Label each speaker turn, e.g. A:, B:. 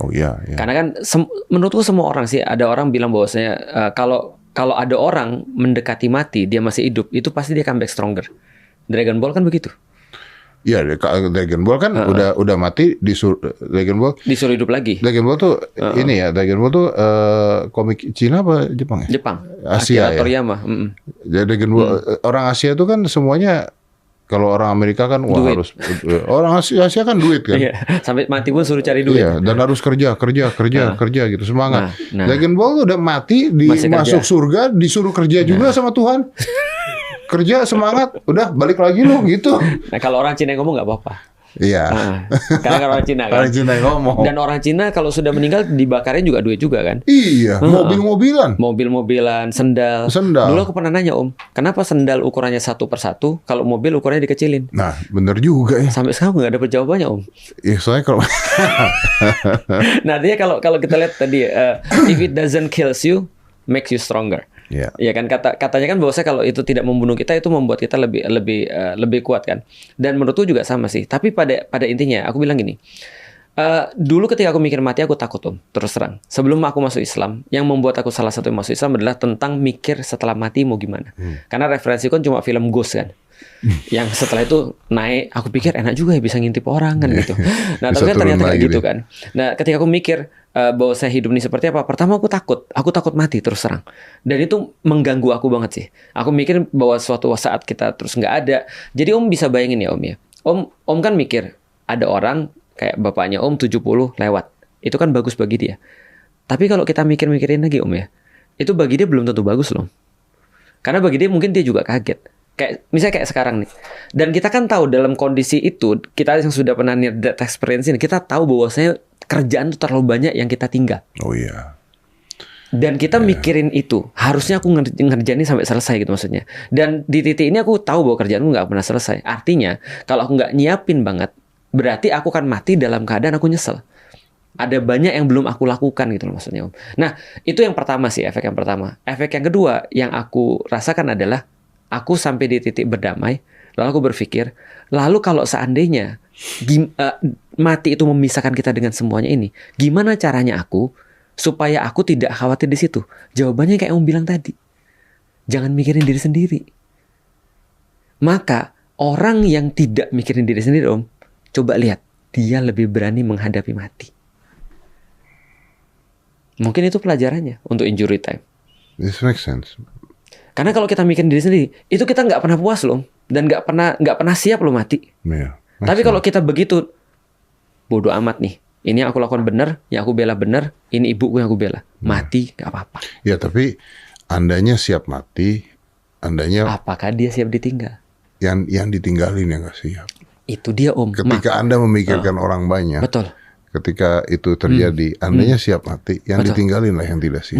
A: Oh iya.
B: Karena kan menurutku semua orang sih, ada orang bilang bahwasanya kalau ada orang mendekati mati dia masih hidup, itu pasti dia comeback stronger. Dragon Ball kan begitu.
A: Iya, Dragon Ball kan udah mati, Dragon Ball
B: disuruh hidup lagi.
A: Dragon Ball tuh ini ya, Dragon Ball tuh komik Cina apa Jepang ya?
B: Jepang.
A: Asia ya.
B: Toriyama.
A: Dragon Ball orang Asia tuh kan semuanya, kalau orang Amerika kan wah harus orang Asia kan duit kan.
B: Iya, sampai mati pun suruh cari duit.
A: Iya, dan harus kerja gitu, semangat. Dragon Ball udah mati, masuk surga, disuruh kerja juga sama Tuhan. Kerja semangat, udah balik lagi lo gitu.
B: Nah kalau orang Cina yang ngomong nggak apa-apa.
A: Iya.
B: Karena kan orang Cina kan.
A: Orang Cina yang ngomong.
B: Dan orang Cina kalau sudah meninggal dibakarin juga duit juga kan.
A: Iya.
B: Mobil-mobilan, sendal. Dulu aku pernah nanya Om, kenapa sendal ukurannya 1 per 1, kalau mobil ukurannya dikecilin?
A: Nah bener juga ya.
B: Sampai sekarang nggak dapet jawabannya Om.
A: Iya soalnya kalau.
B: Nah dia kalau kita lihat tadi, if it doesn't kills you, makes you stronger.
A: Iya.
B: Ya kan katanya kan bahwasanya kalau itu tidak membunuh kita, itu membuat kita lebih kuat kan. Dan menurutku juga sama sih. Tapi pada intinya aku bilang gini. Dulu ketika aku mikir mati aku takut Om, terus terang. Sebelum aku masuk Islam, yang membuat aku salah satu yang masuk Islam adalah tentang mikir setelah mati mau gimana. Karena referensi kan cuma film Ghost kan. Yang setelah itu naik, aku pikir enak juga ya bisa ngintip orang kan gitu. Nah tapi kan ternyata kayak gitu kan. Nah ketika aku mikir bahwa saya hidup ini seperti apa, pertama aku takut mati terus terang. Dan itu mengganggu aku banget sih. Aku mikir bahwa suatu saat kita terus nggak ada. Jadi Om bisa bayangin ya Om ya. Om kan mikir ada orang kayak bapaknya Om 70 lewat. Itu kan bagus bagi dia. Tapi kalau kita mikirin lagi Om ya, itu bagi dia belum tentu bagus loh. Karena bagi dia mungkin dia juga kaget. Misalnya kayak sekarang nih. Dan kita kan tahu dalam kondisi itu, kita yang sudah pernah near death experience ini, kita tahu bahwasanya kerjaan itu terlalu banyak yang kita tinggal.
A: Oh iya.
B: Dan kita mikirin itu, harusnya aku ngerjain ini sampai selesai gitu maksudnya. Dan di titik ini aku tahu bahwa kerjaanku nggak pernah selesai. Artinya, kalau aku nggak nyiapin banget, berarti aku akan mati dalam keadaan aku nyesel. Ada banyak yang belum aku lakukan gitu loh maksudnya Om. Nah, itu yang pertama sih, efek yang pertama. Efek yang kedua yang aku rasakan adalah aku sampai di titik berdamai, lalu aku berpikir, lalu kalau seandainya mati itu memisahkan kita dengan semuanya ini, gimana caranya aku supaya aku tidak khawatir di situ? Jawabannya kayak Om bilang tadi, jangan mikirin diri sendiri. Maka orang yang tidak mikirin diri sendiri Om, coba lihat, dia lebih berani menghadapi mati. Mungkin itu pelajarannya untuk injury time.
A: This makes sense.
B: Karena kalau kita mikirin diri sendiri, itu kita nggak pernah puas loh, dan nggak pernah siap loh mati.
A: Yeah,
B: tapi kalau kita begitu, bodoh amat nih, ini yang aku lakukan benar, yang aku bela benar, ini ibuku yang aku bela, mati nggak apa-apa.
A: Ya tapi andanya siap mati, andanya.
B: Apakah dia siap ditinggal?
A: Yang ditinggalin yang nggak siap.
B: Itu dia Om.
A: Ketika Anda memikirkan orang banyak.
B: Betul.
A: Ketika itu terjadi, andanya siap mati, yang ditinggalin lah yang tidak siap.